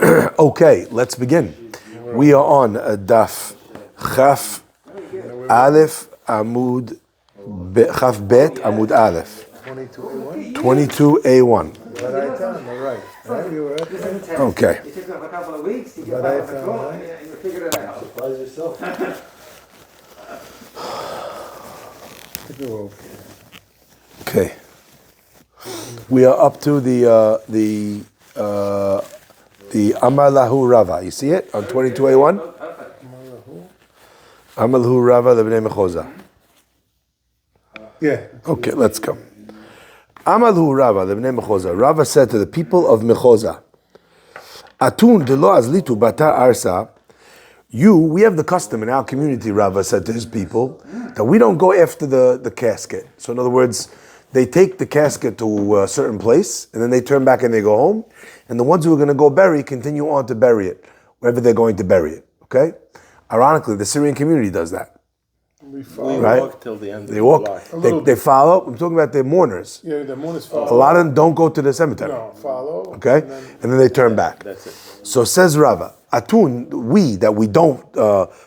Okay, let's begin. We are on Daf Chaf Aleph Amud Chaf Bet Amud Aleph 22A1. Okay. It took a couple of weeks to get back on the call, and you figured it out. Surprise yourself. Okay. We are up to the Amar Lahu Rava. You see it on 22A1? Amar Lahu Rava Lebnei Mechoza. Yeah. Okay, let's go. Amar Lahu Rava Lebnei Mechoza. Rava said to the people of Mechoza, Atun de lo azlitu batar arsa. We have the custom in our community, Rava said to his people, that we don't go after the casket. So in other words, they take the casket to a certain place, and then they turn back and they go home, and the ones who are going to go bury continue on to bury it, wherever they're going to bury it, okay? Ironically, the Syrian community does that. We walk till the end They walk, they follow, I'm talking about the mourners. Yeah, the mourners follow. A lot of them don't go to the cemetery. No, follow. Okay? And then they turn back. That's it. So says Rava, Atun, we don't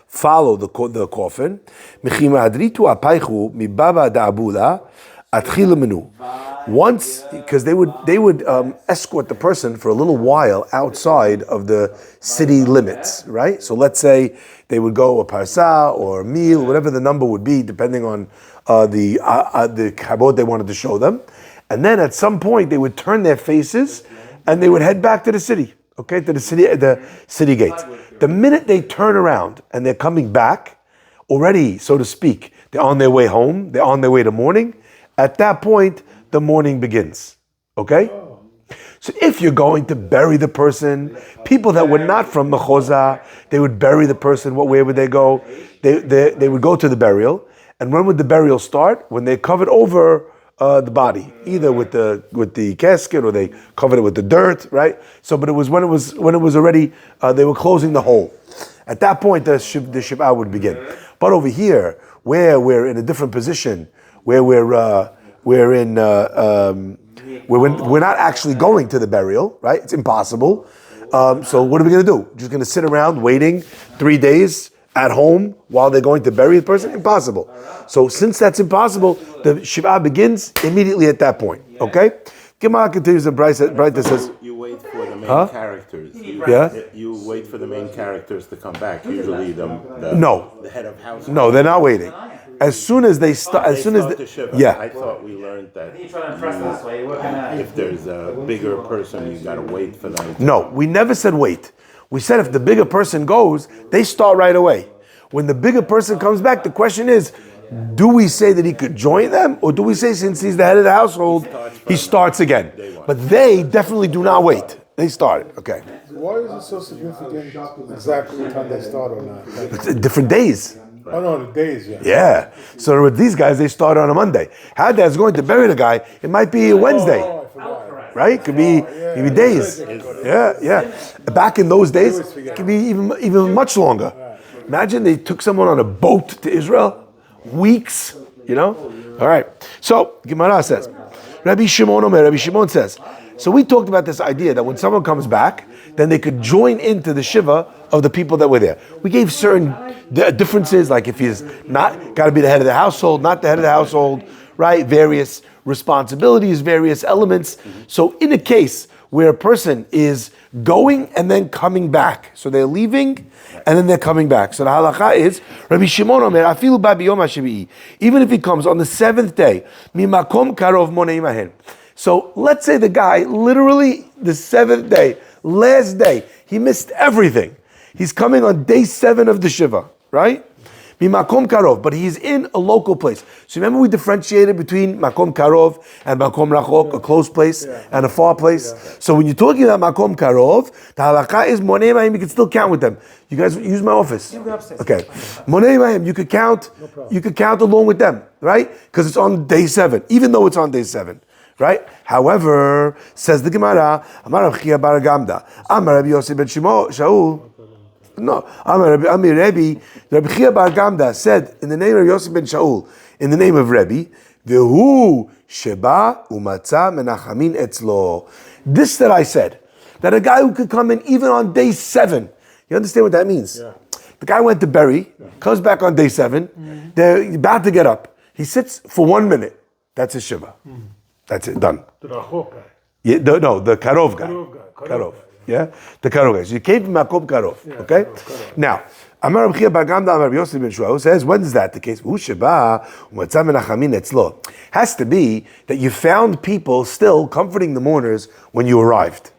follow the coffin, once, because they would escort the person for a little while outside of the city limits, right? So let's say they would go a parsa or a meal, whatever the number would be, depending on the kabod they wanted to show them. And then at some point they would turn their faces and they would head back to the city, okay, to the city gates. The minute they turn around and they're coming back, already, so to speak, they're on their way home, they're on their way to mourning. At that point, the mourning begins, okay? So if you're going to bury the person, people that were not from Mechoza, they would bury the person. Where would they go? They would go to the burial. And when would the burial start? When they covered over the body, either with the casket or they covered it with the dirt, right? So, but it was when it was already they were closing the hole. At that point, the Shiv'ah would begin. But over here, where we're in a different position, where we're not actually going to the burial, right? It's impossible. So what are we going to do? Just going to sit around waiting 3 days at home while they're going to bury the person? Impossible. So since that's impossible, the Shiv'ah begins immediately at that point. Okay? Gemara continues, and Bright says, You wait for the main characters. You wait for the main characters to come back. Usually the head of household. No, they're not waiting. As soon as they start, the Shiva. yeah. I thought we learned that If if there's a bigger person, you gotta wait for them. No, we never said wait. We said if the bigger person goes, they start right away. When the bigger person comes back, the question is, do we say that he could join them, or do we say since he's the head of the household, he starts again? But they definitely do not wait. They started. Okay. Why is it so significant exactly what time they start or not? It's different days. Oh no, the days, yeah. Yeah. So with these guys, they start on a Monday. Haddad's going to bury the guy, it might be a Wednesday. Oh, I forgot. Right? Could be days. Yeah. Back in those days, it could be even much longer. Imagine they took someone on a boat to Israel, weeks, All right. So Gemara says, Rabbi Shimon says, so we talked about this idea that when someone comes back, then they could join into the Shiva of the people that were there. We gave certain differences, like if he's not got to be the head of the household, not the head of the household, right? Various responsibilities, various elements. So in a case where a person is going and then coming back, so they're leaving and then they're coming back. So the halakha is, Rabbi Shimon Omer, afilu ba biyom hashevi'i, even if he comes on the seventh day, mimakom karov monei mahen. So let's say the guy, literally the seventh day, last day, he missed everything. He's coming on day 7 of the Shiva, right? Mimakom karov, but he's in a local place. So remember we differentiated between makom karov and makom rachok, a close place and a far place. So when you're talking about makom karov, the halakha is monei mahim, you can still count with them. You guys use my office. Okay. Monei mahim, you could count along with them, right? Because it's on day 7, even though it's on day 7. Right? However, says the Gemara, Amar Rav Chia bar Gamda, Amar Rabbi Yossi ben Shaul. No, Rabbi Chia bar Gamda said in the name of Yossi ben Shaul, in the name of Rabbi, Vehu sheba umatza menachamin etzlo. This that I said, that a guy who could come in even on day 7, you understand what that means? Yeah. The guy went to bury, comes back on day 7, they're about to get up. He sits for 1 minute. That's his shiva. That's it, done. The Rachok guy. Yeah, the Karov guy. Karov guy. Yeah? The Karov guy. So you came from Makom Karov. Okay? Karov. Now, Amar Rabbi Chia bar Gamda Amar Rabbi Yosef ben Shua, who says, when is that the case? Has to be that you found people still comforting the mourners when you arrived.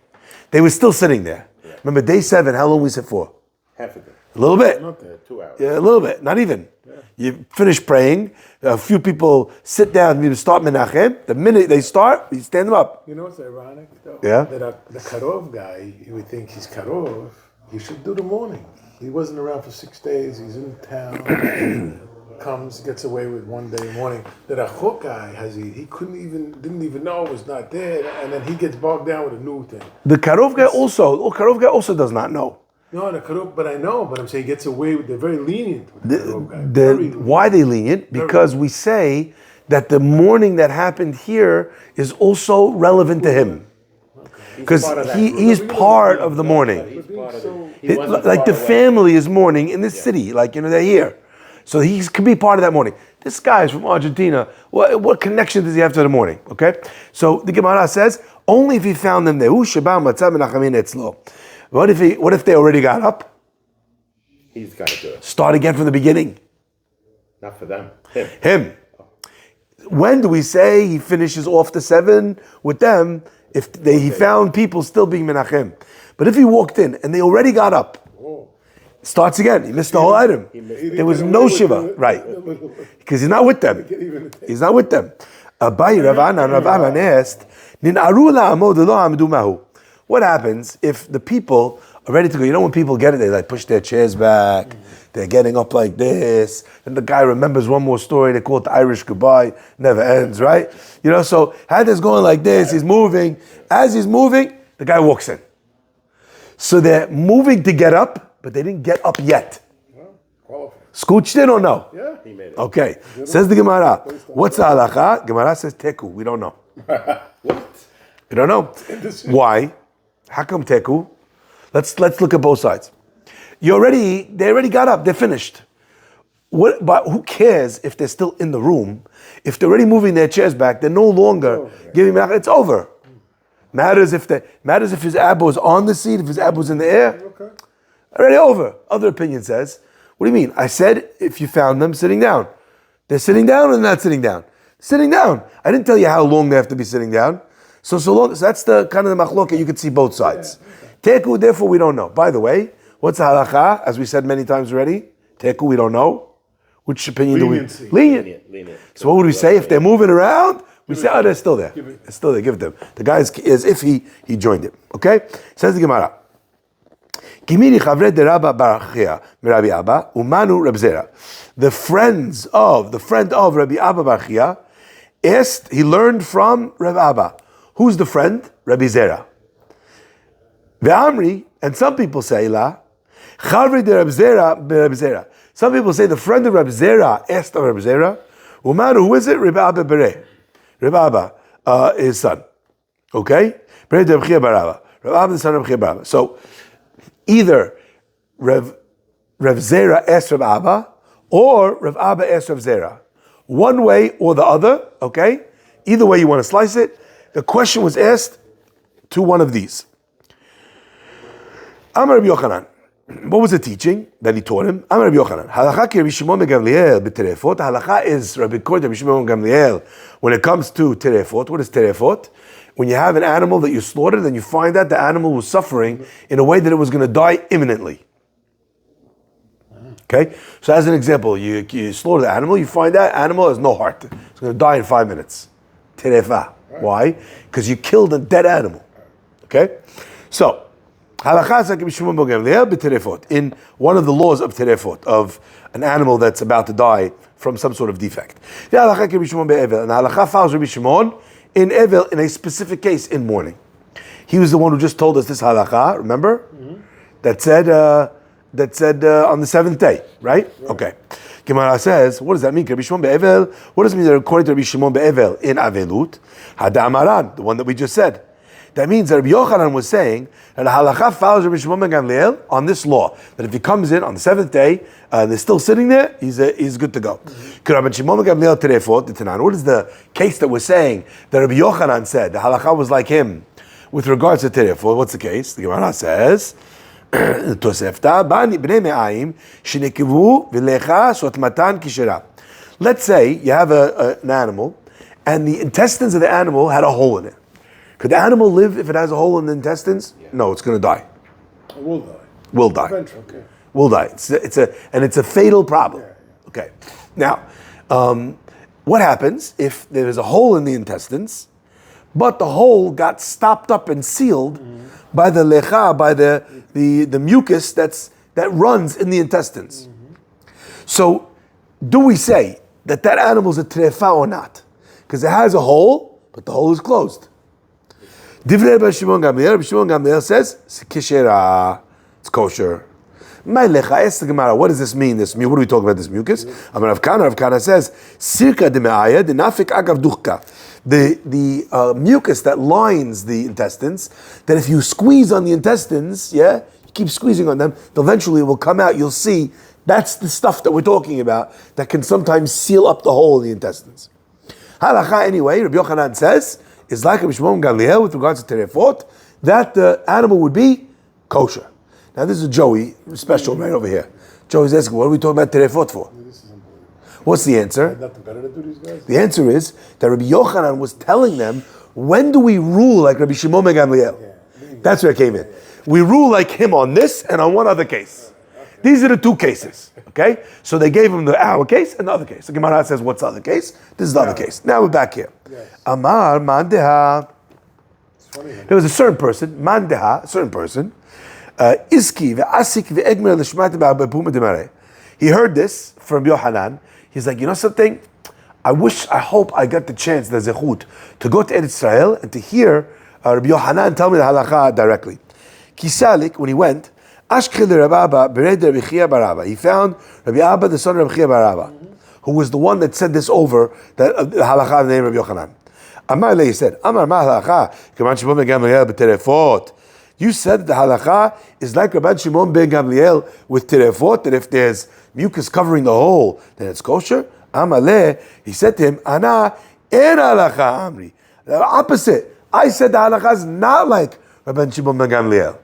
They were still sitting there. Remember, day 7, how long we sit for? Half a day. A little bit. Not there. 2 hours. Yeah, a little bit, not even. You finish praying, a few people sit down, you start Menachem. The minute they start, you stand them up. You know what's ironic though? Yeah? That the Karov guy, you would think he's Karov, he should do the morning. He wasn't around for 6 days, he's in town, comes, gets away with 1 day morning. The Rachok guy, didn't even know it was not there, and then he gets bogged down with a new thing. The Karov guy also does not know. No, the Karov, but I know, but I'm saying he gets away with, they're very lenient with the Karov guy. Very lenient. Why they lenient? Because we say that the mourning that happened here is also relevant to him. Because he's part of the mourning. He's part of Like the family is mourning in this city, they're here. So he could be part of that mourning. This guy is from Argentina. What connection does he have to the mourning? Okay? So the Gemara says, only if he found them there. What if they already got up? He's got to do it. Start again from the beginning. Not for them. Him. When do we say he finishes off the 7 with them if he found people still being menachem? But if he walked in and they already got up, starts again. He missed the whole item. There was no shiva, right? Because he's not with them. He's not with them. Abayi Rav Anan asked, "Nin'aru la'amod lo amdu mahu." What happens if the people are ready to go? You know when people get it, they push their chairs back. They're getting up like this. And the guy remembers one more story. They call it the Irish goodbye. Never ends, right? So Hadith's going like this. He's moving. As he's moving, the guy walks in. So they're moving to get up, but they didn't get up yet. Scooched in or no? Yeah. He made it. Okay. Says the Gemara. What's the halacha? Gemara says teku. We don't know. What? We don't know. Why? How come teku? Let's look at both sides. They already got up. They're finished. But who cares if they're still in the room? If they're already moving their chairs back, they're no longer giving back. It's over. Matters if his abba is on the seat, if his abba is in the air. Okay. Already over. Other opinion says, what do you mean? I said if you found them sitting down. They're sitting down or they're not sitting down? Sitting down. I didn't tell you how long they have to be sitting down. So that's the kind of the machloket. You can see both sides. Teku, therefore, we don't know. By the way, what's the halacha? As we said many times already, teku, we don't know. Which opinion Leniency. do we? Lenient. So what would we say? If they're moving around, we say, they're still there. They're still there, give it to them. The guy is as if he joined it. Okay? Says the Gemara. The friend of Rabbi Abba bar Chia asked, he learned from Rabbi Abba. Who's the friend? Rabbi Zera. Ve'amri, and some people say, Some people say the friend of Rabbi Zera asked of Rabbi Zera. Umanu, who is it? Rabbi Abba Bereh. Rabbi Abba, his son. Okay? Rabbi Abba, the son of Rabbi Abba. So, either Rav Zera asked Rav Abba, or Rav Abba asked Rav Zera. One way or the other, okay? Either way you want to slice it. The question was asked to one of these. Amar Rabbi Yochanan. What was the teaching that he taught him? Amar Rabbi Yochanan. Halacha ki Rabbi Shimon ben Gamliel b'terefot. Halacha is Rabbi Shimon ben Gamliel. When it comes to terefot, what is terefot? When you have an animal that you slaughtered and you find out the animal was suffering in a way that it was going to die imminently. Okay? So as an example, you slaughter the animal, you find that animal has no heart. It's going to die in 5 minutes. Terefa. Why? Because you killed a dead animal. Okay? So, in one of the laws of terefot, of an animal that's about to die from some sort of defect. And halacha follows Rabbi Shimon in Evel, in a specific case, in mourning. He was the one who just told us this halacha, remember? Mm-hmm. That said on the 7th day, right? Okay. Gemara says, what does that mean? Rabbi Shimon be'evel. What does it mean that according to Rabbi Shimon be'evel in Avelut? Hadamaran, the one that we just said. That means that Rabbi Yochanan was saying that the halakha follows Rabbi Shimon ben Gamliel on this law, that if he comes in on the 7th day, they're still sitting there, he's good to go. Rabbi Shimon ben Gamliel terefot d'tanan. What is the case that we're saying that Rabbi Yochanan said the halakha was like him with regards to terefot? What's the case? The Gemara says, Tosefta bani bnei me'ayim shenekivu v'lecha sotmatan kishera. Let's say you have an animal, and the intestines of the animal had a hole in it. Could the animal live if it has a hole in the intestines? Yeah. No, it's going to die. It will die. Will die. Eventually, okay. Will die. It's a fatal problem. Yeah. Okay. Now, what happens if there is a hole in the intestines, but the hole got stopped up and sealed by the lecha, by the mucus that runs in the intestines? So, do we say that animal's a trefa or not? Because it has a hole, but the hole is closed. Divrei Rabbi Shimon Gamliel says, kishera, it's kosher. My lecha, ask the Gemara, what does this mean? What are we talking about, this mucus? Rav Kana says, sirka de me'aya de nafik agav duchka. The mucus that lines the intestines, that if you squeeze on the intestines, you keep squeezing on them, eventually it will come out, you'll see, that's the stuff that we're talking about that can sometimes seal up the hole in the intestines. Halacha anyway, Rabbi Yochanan says, is like Rabbi Shimon Gamliel with regards to terefot, that the animal would be kosher. Now this is Joey, special right over here. Joey's asking, what are we talking about terefot for? What's the answer? Nothing better to do, these guys? The answer is that Rabbi Yochanan was telling them, when do we rule like Rabbi Shimon ben Gamliel? That's where it came in. We rule like him on this and on one other case. These are the two cases, okay? So they gave him our case and the other case. The Gemara says, what's the other case? This is the other case. Now we're back here. Amar mandeha. There was a certain person, mandeha, a certain person, iski ve'asik ve'egmer l'shmati ba'bepuma demare. He heard this from Yohanan. He's like, you know something? I hope I got the chance, the zechut, to go to Eretz Israel and to hear Rabbi Yohanan tell me the halakha directly. Kisalik, when he went, Ashkel Rabbi Abba, Bered Rabbi Chia bar Abba. He found Rabbi Abba, the son of Rabbi Chia bar Abba, who was the one that said this over, that the halakha in the name of Rabbi Yochanan. Amar Le, he said, Amar ma halakha, Rabban Shimon ben Gamliel b'terefot. You said that the halakha is like Rabban Shimon ben Gamliel with terefot, that if there's mucus covering the hole, then it's kosher. Amar Le, he said to him, Ana en halakha amri. The opposite. I said the halakha is not like Rabban Shimon ben Gamliel.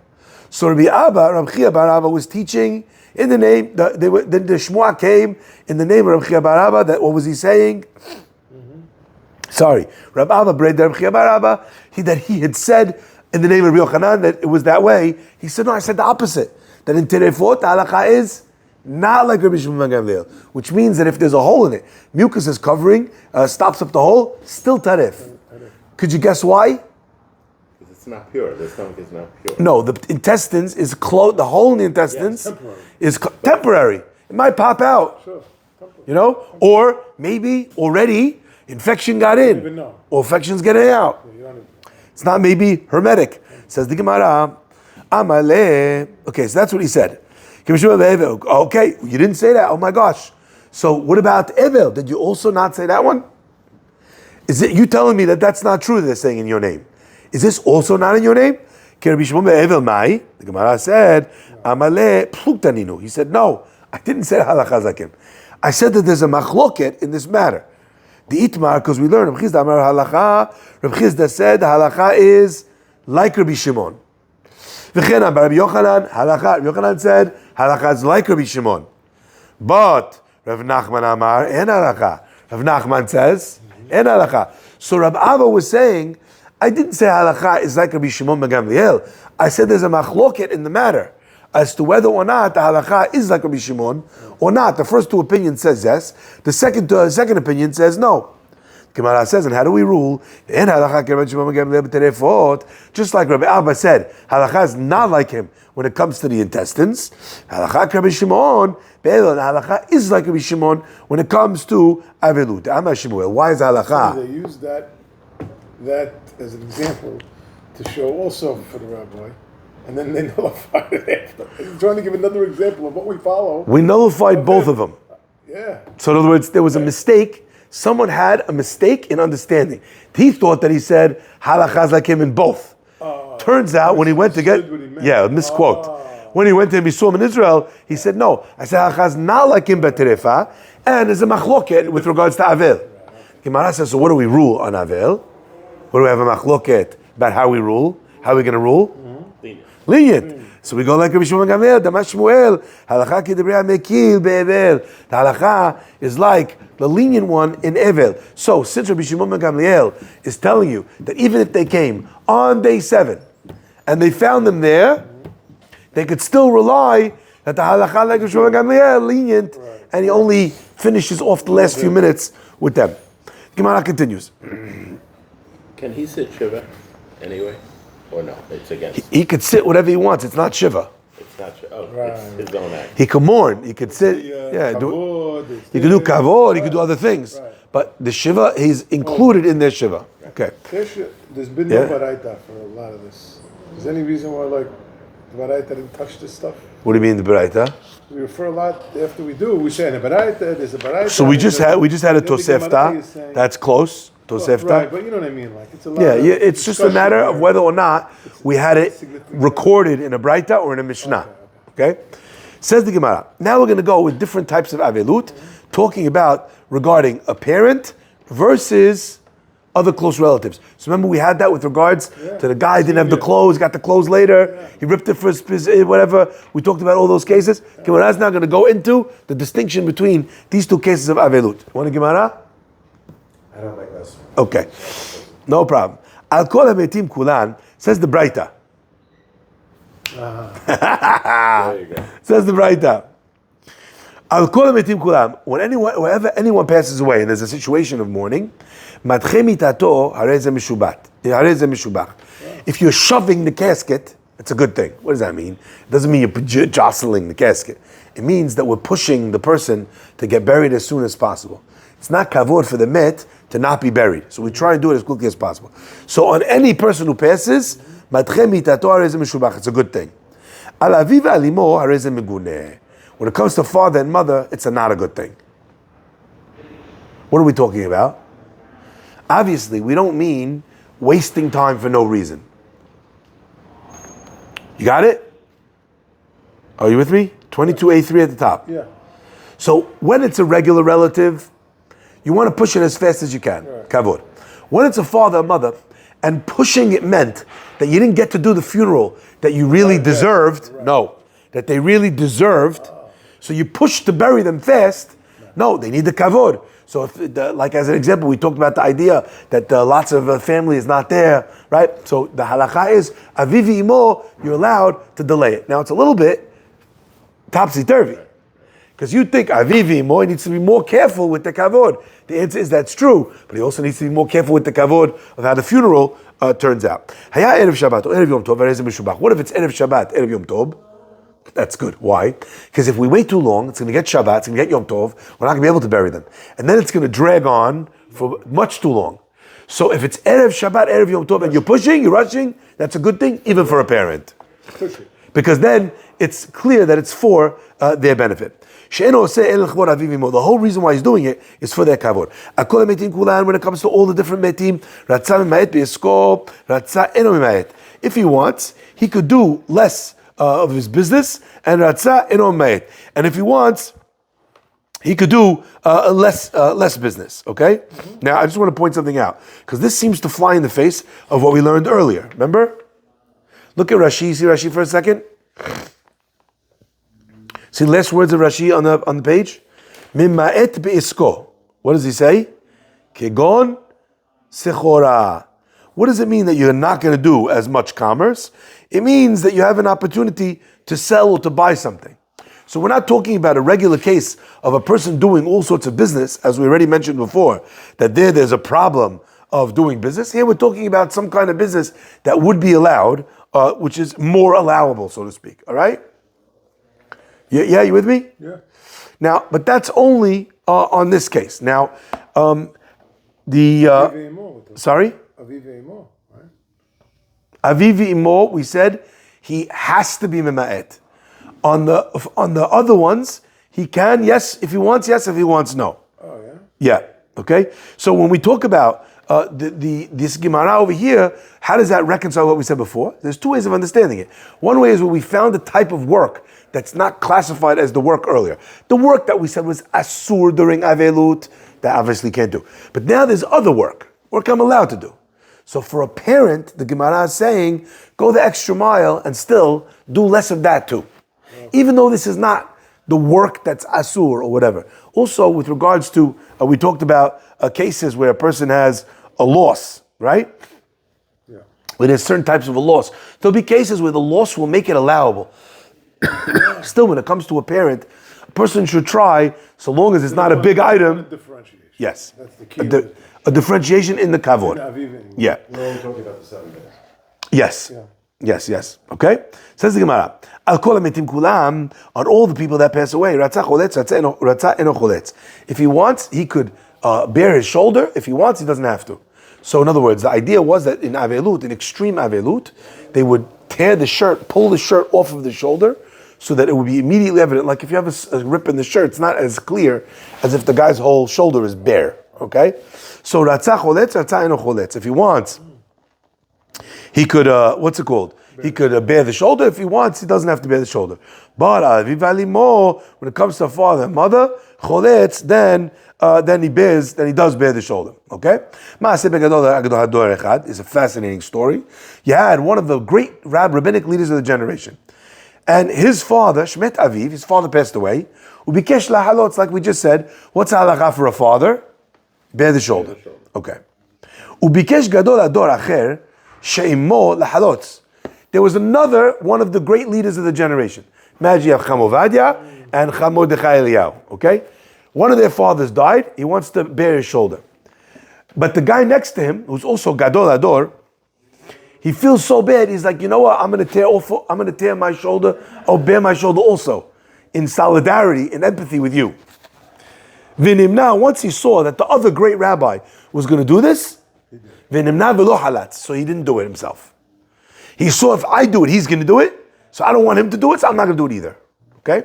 So Rabbi Abba, Rabbi Chia bar Abba was teaching in the name, the Shmuah came in the name of Rabbi Chia bar Abba, that what was he saying? Sorry, Rabbi Abba, Rabbi Chia bar Abba, that he had said in the name of Rabbi Yochanan that it was that way. He said, no, I said the opposite. That in Terefot, the halakha is not like Rabbi Shimon ben Gamliel, which means that if there's a hole in it, mucus is covering, stops up the hole, still Taref. Could you guess why? It's not pure. The stomach is not pure. No, the intestines is closed. The hole in the intestines is temporary. It might pop out. Sure. You know, or maybe already infection got in, or infection's getting out. It's not maybe hermetic. Says the Gemara. Amale. Okay, so that's what he said. Okay, you didn't say that. Oh my gosh. So what about Evel? Did you also not say that one? Is it you telling me that that's not true? They're saying in your name. Is this also not in your name? The Gemara said, Amale pluktaninu. He said, no, I didn't say halakha like him. I said that there's a machloket in this matter. The itmar, because we learned, Rabbi Chizda amar halakha. Rabbi Chizda said the halakha is like Rabbi Shimon. V'chen Rabbi Yochanan halakha. Rabbi Yochanan said halakha is like Rabbi Shimon. But Rav Nachman amar en halakha. Rav Nachman says en halakha. So Rabbi Abba was saying, I didn't say halakha is like Rabbi Shimon ben Gamliel. I said there's a machloket in the matter as to whether or not the halakha is like Rabbi Shimon or not. The first two opinions says yes. The second opinion says no. Gemara says, and how do we rule? In halakha Rabbi Shimon ben Gamliel b'terefot, just like Rabbi Abba said, halakha is not like him when it comes to the intestines. Halakha Rabbi Shimon, halakha is like Rabbi Shimon when it comes to avelut. Why is halakha? They use that as an example to show also for the rabbi, and then they nullified it after. I'm trying to give another example of what we follow. We nullified both of them. Yeah. So in other words, there was a mistake. Someone had a mistake in understanding. He thought that he said halakha is like him in both. Turns out when he went to get, misquote. When he went to him, he saw him in Israel, he said, no. I said, halakha not like him beterefa, and there's a machloket with regards to Avel. Gemara says, so what do we rule on Avel? What do we have a machloket about how we rule? How are we going to rule? Lenient. So we go like Rabbi Shimon Gamliel, Damash Shmuel, halakha kidebriya mekil be'evel. The halakha is like the lenient one in Evel. So since Rabbi Shimon Gamliel is telling you that even if they came on day 7 and they found them there, they could still rely that the halakha like Rabbi Shimon Gamliel, lenient, and he only finishes off the last few minutes with them. Gemara continues. Can he sit Shiva anyway? Or no? It's against. He could sit whatever he wants. It's not Shiva. It's not Shiva. Oh, it's his own act. He could mourn. He could sit. He could do kavod. He could do other things. But the Shiva, he's included in their Shiva. Okay. There's been no baraita for a lot of this. Is there any reason why, like, the baraita didn't touch this stuff? What do you mean the baraita? We refer a lot after we do. We say in the baraita, there's a baraita. So we just had a tosefta. That's close. Tosefta. Right, but you know what I mean. Like it's a lot. Yeah, it's just a matter of whether or not we had it recorded in a Braita or in a Mishnah. Okay? Says the Gemara. Now we're going to go with different types of avelut, talking about regarding a parent versus other close relatives. So remember we had that with regards to the guy who didn't have the clothes, got the clothes later, he ripped it for his whatever. We talked about all those cases. Gemara is now going to go into the distinction between these two cases of avelut. Want a Gemara? I don't like this. Okay, no problem. Al kol hametim kulan, says the Braita. There you go. Says the Braita. Al kol hametim kulan, whenever anyone passes away and there's a situation of mourning, matche mitato harei ze mishubach. If you're shoving the casket, it's a good thing. What does that mean? It doesn't mean you're jostling the casket. It means that we're pushing the person to get buried as soon as possible. It's not kavod for the met to not be buried. So we try and do it as quickly as possible. So on any person who passes, it's a good thing. When it comes to father and mother, it's not a good thing. What are we talking about? Obviously, we don't mean wasting time for no reason. You got it? Are you with me? 22A3 at the top. Yeah. So when it's a regular relative, you want to push it as fast as you can. Kavod. When it's a father or mother, and pushing it meant that you didn't get to do the funeral that you really deserved. No, that they really deserved. So you push to bury them fast. No, they need the kavod. So if, like as an example, we talked about the idea that lots of family is not there, right? So the halakha is, avivi imo, you're allowed to delay it. Now it's a little bit topsy-turvy. Because you think Avivi Imo needs to be more careful with the kavod. The answer is that's true, but he also needs to be more careful with the kavod of how the funeral turns out. Haya Erev Shabbat or Erev Yom Tov, Erev Mishubach. What if it's Erev Shabbat, Erev Yom Tov? That's good. Why? Because if we wait too long, it's going to get Shabbat, it's going to get Yom Tov, we're not going to be able to bury them. And then it's going to drag on for much too long. So if it's Erev Shabbat, Erev Yom Tov, and you're pushing, you're rushing, that's a good thing, even for a parent. Because then it's clear that it's for their benefit. The whole reason why he's doing it is for their kavod. When it comes to all the different metim, if he wants, he could do less of his business, and if he wants, he could do less business. Okay. Now I just want to point something out because this seems to fly in the face of what we learned earlier. Remember? Look at Rashi. See Rashi for a second. See the last words of Rashi on the page? Mima'et be'isko. What does he say? Kegon sechora. What does it mean that you're not going to do as much commerce? It means that you have an opportunity to sell or to buy something. So we're not talking about a regular case of a person doing all sorts of business, as we already mentioned before, that there's a problem of doing business. Here we're talking about some kind of business that would be allowed, which is more allowable, so to speak. All right? Yeah, you with me? Yeah. Now, but that's only on this case. Now, sorry? Avivi Imo, right? Avivi Imo, we said he has to be Mima'et. On the other ones, he can, yes, if he wants, yes, if he wants, no. Oh, yeah? Yeah, okay? So when we talk about this Gemara over here, how does that reconcile what we said before? There's two ways of understanding it. One way is where we found a type of work that's not classified as the work earlier. The work that we said was asur during avelut, that obviously can't do. But now there's other work I'm allowed to do. So for a parent, the Gemara is saying, go the extra mile and still do less of that too. Even though this is not the work that's asur or whatever. Also, with regards to, we talked about cases where a person has a loss, right? Yeah. Where there's certain types of a loss. There'll be cases where the loss will make it allowable. Still, when it comes to a parent, a person should try, so long as it's not a big item. Differentiation. Yes. That's the key. A differentiation in the kavod. Yeah. We're only talking about the 7 days. Yes. Yeah. Yes. Okay? Says the Gemara. Al kol hamitim kulam, on all the people that pass away. Ratza choletz, ratza eno choletz. If he wants, he could bear his shoulder. If he wants, he doesn't have to. So in other words, the idea was that in avelut, in extreme avelut, they would tear the shirt, pull the shirt off of the shoulder, so that it would be immediately evident. Like if you have a rip in the shirt, it's not as clear as if the guy's whole shoulder is bare. Okay? So ratza choletz, ratza eno choletz. If he wants, he could, what's it called? He could bear the shoulder. If he wants, he doesn't have to bear the shoulder. But when it comes to father and mother, choletz, then he does bear the shoulder. Okay? It's a fascinating story. You had one of the great rabbinic leaders of the generation. And his father, Shmet Aviv, his father passed away. Ubikesh lahalot, like we just said. What's halacha for a father? Bear the shoulder. Okay. Ubikesh gadol ador acher, she'imo lahalot. There was another one of the great leaders of the generation. Imagine you have Cham Ovadia and Cham Mordechai Eliyahu. Okay? One of their fathers died. He wants to bear his shoulder. But the guy next to him, who's also gadol ador, he feels so bad. He's like, you know what? I'm going to tear my shoulder. I'll bear my shoulder also, in solidarity, in empathy with you. V'nimna, once he saw that the other great rabbi was going to do this, v'nimna v'lo halatz, so he didn't do it himself. He saw if I do it, he's going to do it, so I don't want him to do it, so I'm not going to do it either. Okay?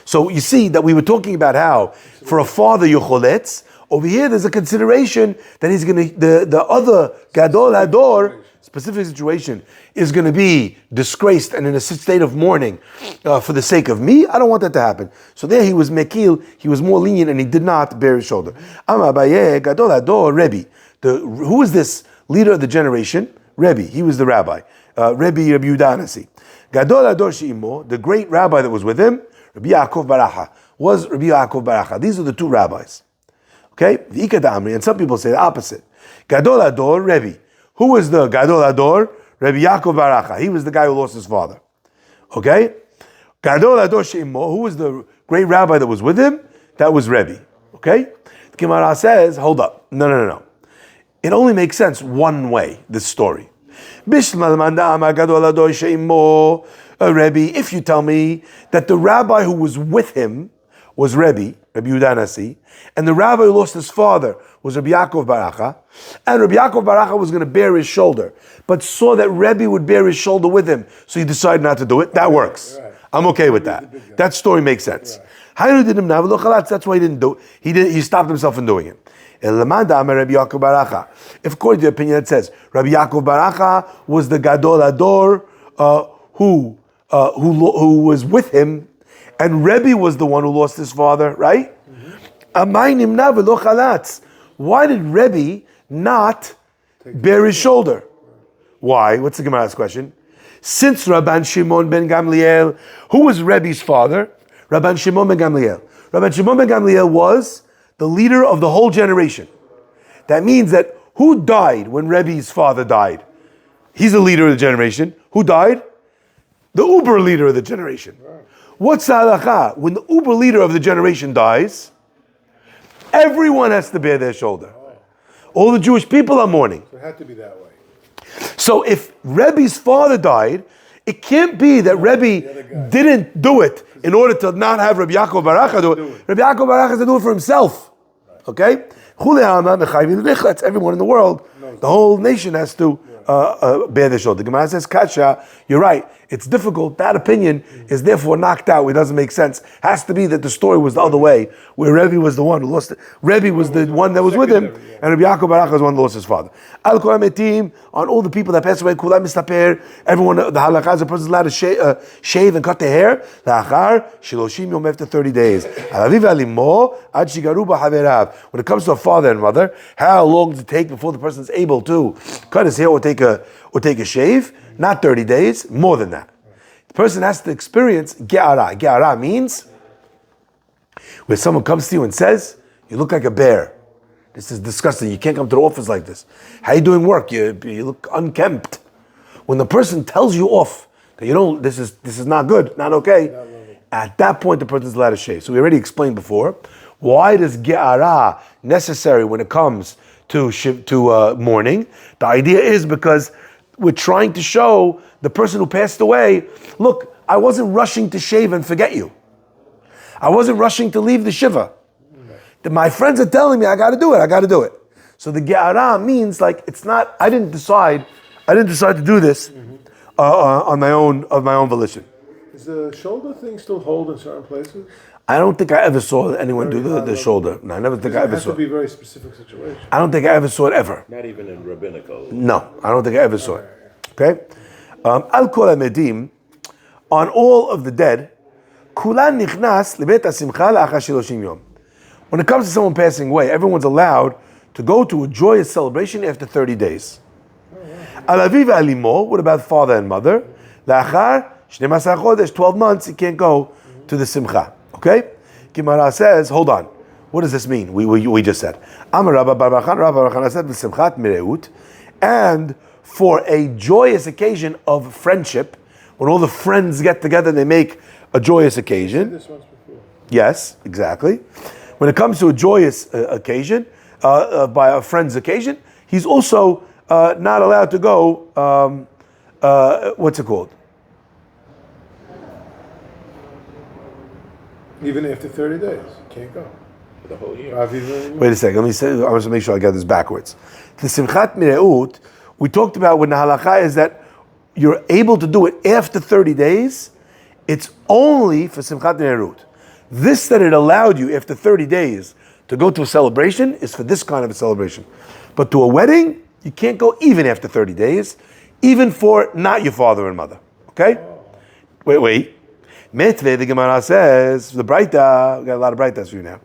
So you see that we were talking about how, for a father, you're choletz. Over here, there's a consideration that he's going to, the other gadol hador, specific situation, is going to be disgraced and in a state of mourning for the sake of me. I don't want that to happen. So there he was mekil, he was more lenient, and he did not bear his shoulder. Amabaye gadol hador Rebbe. Who is this leader of the generation? Rebbe. He was the rabbi. Rabbi Yehuda Nasi. Gadol hador she'imo, the great rabbi that was with him, Rabbi Yaakov Baracha, was Rabbi Yaakov Baracha. These are the two rabbis. Okay? And some people say the opposite. Gadol hador Rebbe. Who was the Gadol hador? Rabbi Yaakov Baracha. He was the guy who lost his father. Okay? Gadol hador she'imo, who was the great rabbi that was with him? That was Rebbe. Okay? The Gemara says, hold up. No. It only makes sense one way, this story. Rebbe, if you tell me that the rabbi who was with him was Rabbi Yehuda Nasi, and the rabbi who lost his father was Rabbi Yaakov Baracha, and Rabbi Yaakov Baracha was going to bear his shoulder, but saw that Rebbe would bear his shoulder with him, so he decided not to do it. That works. Right. I'm okay with that. That story makes sense. Right. That's why he didn't do it. He stopped himself from doing it. If according to the opinion that says Rabbi Yaakov Baracha was the Gadol hador who was with him, and Rebbe was the one who lost his father, right? Mm-hmm. Why did Rebbe not bear his shoulder? Why? What's the Gemara's question? Since Rabban Shimon ben Gamliel, who was Rebbe's father? Rabban Shimon ben Gamliel. Rabban Shimon ben Gamliel was the leader of the whole generation. That means that who died when Rebbe's father died? He's the leader of the generation. Who died? The uber leader of the generation. What's the halacha? When the uber leader of the generation dies, everyone has to bear their shoulder. All the Jewish people are mourning. So it had to be that way. So if Rebbe's father died, it can't be that Rebbe didn't do it in order to not have Rabbi Yaakov Baracha do it. Rabbi Yaakov Baracha has to do it for himself. Okay? That's everyone in the world. The whole nation has to bear their shoulder. The Gemara says, Kasha, you're right. it's difficult. That opinion is therefore knocked out. It doesn't make sense. Has to be that the story was the other way, where Rebbe was the one who lost it. Rebbe was the one that was with him, and Rabbi Yaakov Barach was the one who lost his father. Al Kol HaMetim, on all the people that passed away, Kulam Mistaper, everyone, the halakha is a person's allowed to shave and cut their hair. La'achar, Shiloshim Yom, after 30 days. Al Aviv Alimo, Ad Shigaru B'Haverav. When it comes to a father and mother, how long does it take before the person is able to cut his hair or take a shave? Not 30 days, more than that. The person has to experience ge'ara. Ge'ara means where someone comes to you and says, you look like a bear. This is disgusting. You can't come to the office like this. How you doing work? You look unkempt. When the person tells you off that this is not good, not okay, at that point the person is allowed to shave. So we already explained before. Why does ge'ara necessary when it comes to mourning? The idea is because we're trying to show the person who passed away, look, I wasn't rushing to shave and forget you. I wasn't rushing to leave the shiva. My friends are telling me I got to do it. So the ge'ara means like it's not. I didn't decide to do this of my own volition. Is the shoulder thing still hold in certain places? I don't think I ever saw anyone do the shoulder. No, I never think I ever saw it. It has to be a very specific situation. I don't think I ever saw it ever. Not even in rabbinical. No, I don't think I ever saw it. Okay? Al Kol HaMedim, on all of the dead, Kulan Nichnas Lebet HaSimcha La'achar Shiloshim Yom. When it comes to someone passing away, everyone's allowed to go to a joyous celebration after 30 days. Al Aviv Alimo, what about father and mother? La'achar 12 chodesh, 12 months, you can't go to the Simcha. Okay? Gemara says, hold on. What does this mean? We just said. Amar Rabba Bar Chana said, V'simchat mireut, and for a joyous occasion of friendship, when all the friends get together, they make a joyous occasion. This once before. Yes, exactly. When it comes to a joyous occasion, by a friend's occasion, he's also not allowed to go, what's it called? Even after 30 days, you can't go. For the whole year. Wait a second, I want to make sure I get this backwards. The Simchat Mireut, we talked about when the halakha is that you're able to do it after 30 days, it's only for Simchat Mireut. This that it allowed you after 30 days to go to a celebration is for this kind of a celebration. But to a wedding, you can't go even after 30 days, even for not your father and mother. Okay? Wait. Metveh, the Gemara says, the Braita, we got a lot of Braitas for you now.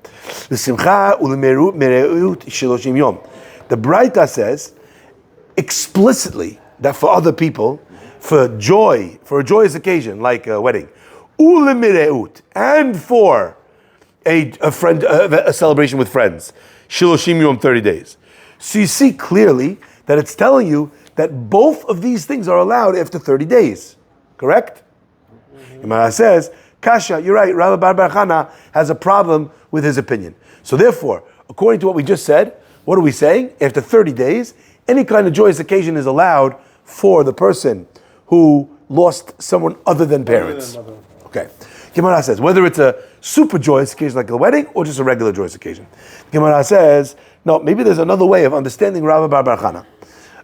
The Simcha u'lemereut shiloshim yom. The Braita says explicitly that for other people, for a joyous occasion like a wedding, u'lemereut, and for a celebration with friends, shiloshim yom, 30 days. So you see clearly that it's telling you that both of these things are allowed after 30 days. Correct? Gemara says, Kasha, you're right, Rabbi Bar Chana has a problem with his opinion. So therefore, according to what we just said, what are we saying? After 30 days, any kind of joyous occasion is allowed for the person who lost someone other than parents. Okay. Gemara says, whether it's a super joyous occasion like a wedding or just a regular joyous occasion. Gemara says, no, maybe there's another way of understanding Rabbi Bar Chana.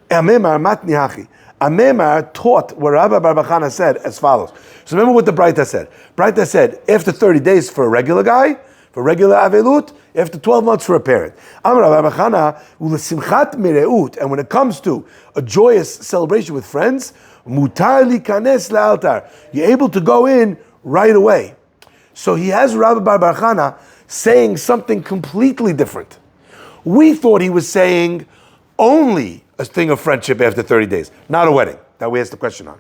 Amemar matni hachi. Amemar taught what Rabbi Bar Chana said as follows. So remember what the Braita said. Braita said, after 30 days for a regular guy, for regular avelut, after 12 months for a parent. Amar Rabbi Chana, u'lesimchat mireut, and when it comes to a joyous celebration with friends, mutar likanes la'altar, you're able to go in right away. So he has Rabbi Bar Chana saying something completely different. We thought he was saying only a thing of friendship after 30 days, not a wedding. That we asked the question on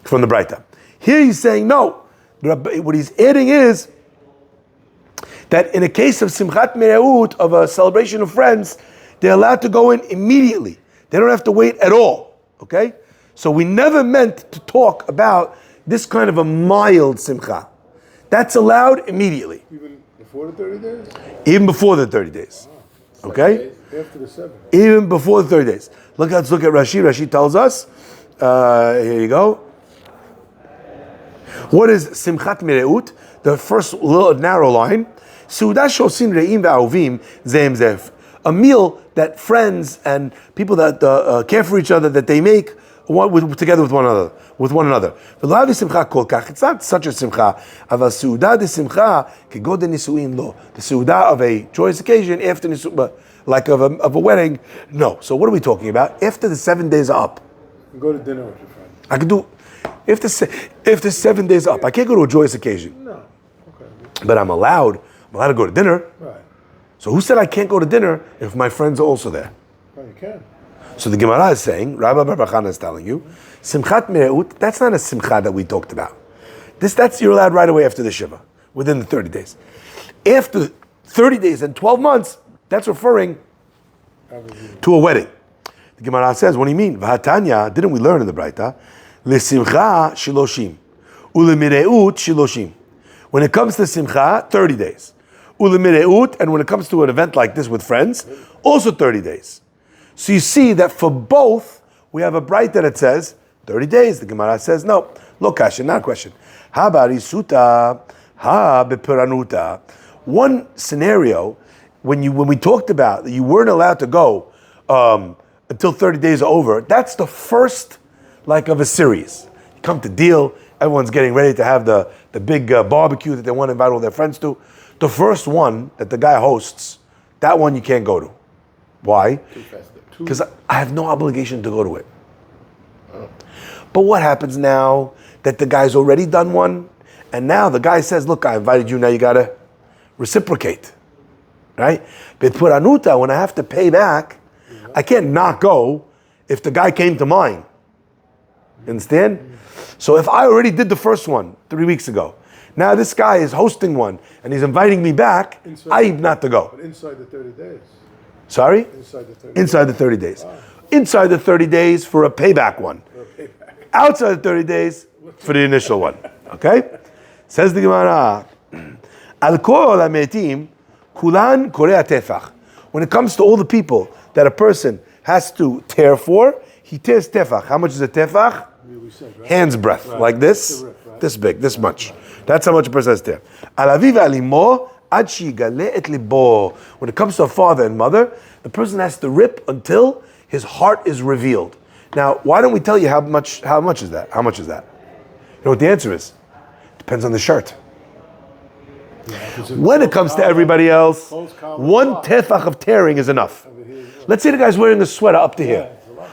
from the Braita. Here he's saying no. What he's adding is that in a case of Simchat Mireut, of a celebration of friends, they're allowed to go in immediately. They don't have to wait at all. Okay? So we never meant to talk about this kind of a mild Simcha. That's allowed immediately. Even before the 30 days? Even before the 30 days. Okay? After the 7. Even before the 30 days. Let's look at Rashi. Rashi tells us, here you go. What is Simchat Mireut? The first little narrow line. Seudah shosin re'im ve'ahuvim zeim zef. A meal that friends and people that care for each other, that they make together with one another. It's not such a simcha. The seudah of a joyous occasion after nisu'ah, like of a wedding. No. So what are we talking about? After the 7 days are up. You go to dinner with your friend. I can do, if the 7 days are up, I can't go to a joyous occasion. No. Okay. But I'm allowed to go to dinner. Right. So who said I can't go to dinner if my friends are also there? Well, you can. So the Gemara is saying, Rabbi Bar Chana is telling you, Simchat Mereut, that's not a simcha that we talked about. That's you're allowed right away after the Shiva, within the 30 days. After 30 days and 12 months, that's referring to a wedding. The Gemara says, what do you mean? V'hatanya, didn't we learn in the Braita? L'simcha shiloshim, u'lemireut shiloshim. When it comes to simcha, 30 days. U'lemireut, and when it comes to an event like this with friends, also 30 days. So you see that for both, we have a Braita that says 30 days. The Gemara says no. Lo kasha, not a question. Ha barisuta, ha bepiranuta. One scenario, when we talked about that you weren't allowed to go until 30 days are over, that's the first of a series. You come to deal, everyone's getting ready to have the big barbecue that they want to invite all their friends to. The first one that the guy hosts, that one you can't go to. Why? Because I have no obligation to go to it. But what happens now that the guy's already done one, and now the guy says, look, I invited you, now you got to reciprocate. Right? But puranuta, when I have to pay back, I can't not go if the guy came to mine. You understand? So if I already did the first one 3 weeks ago, now this guy is hosting one, and he's inviting me back, I have not to go. But inside the 30 days. Sorry? Inside the 30 Inside the 30 days. days. Inside the 30 days for a payback one. Outside the 30 days for the initial one. Okay? Says the Gemara, Al kol hametim kulan korei tefach. When it comes to all the people that a person has to tear for, he tears tefach. How much is a tefach? Hand's breadth, like this, this big, this much. That's how much a person has to tear. Al aviv alimo. When it comes to a father and mother, the person has to rip until his heart is revealed. Now, why don't we tell you how much is that? How much is that? You know what the answer is? Depends on the shirt. When it comes to everybody else, one tefach of tearing is enough. Let's say the guy's wearing a sweater up to here.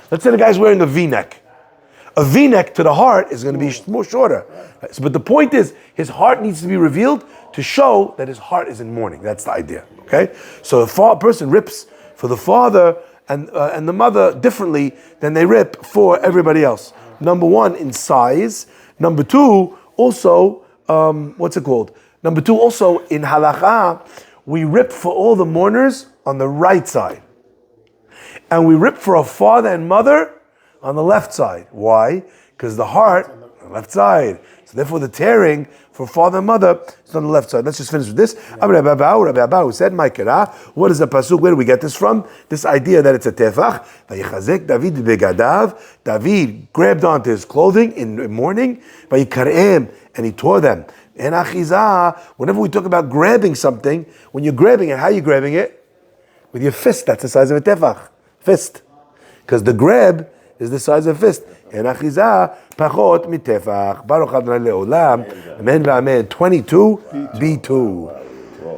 Let's say the guy's wearing a V-neck. A V-neck to the heart is going to be more shorter. But the point is, his heart needs to be revealed to show that his heart is in mourning. That's the idea. Okay? So a person rips for the father and the mother differently than they rip for everybody else. Number one, in size. Number two, also, Number two, also in halakha, we rip for all the mourners on the right side. And we rip for a father and mother on the left side. Why? Because the heart on the left side. So therefore the tearing for father and mother is on the left side. Let's just finish with this. Rabbi Abahu said, what is the pasuk? Where do we get this from? This idea that it's a tefach. Vayechazek David begadav. David grabbed onto his clothing in mourning. Vayikarem, and he tore them. And achizah, whenever we talk about grabbing something, when you're grabbing it, how are you grabbing it? With your fist. That's the size of a tefach. Fist. Because the grab is the size of a fist. And achizah, pachot mitefach. Baruch Adonai le'olam. Amen v'amen. 22, B2.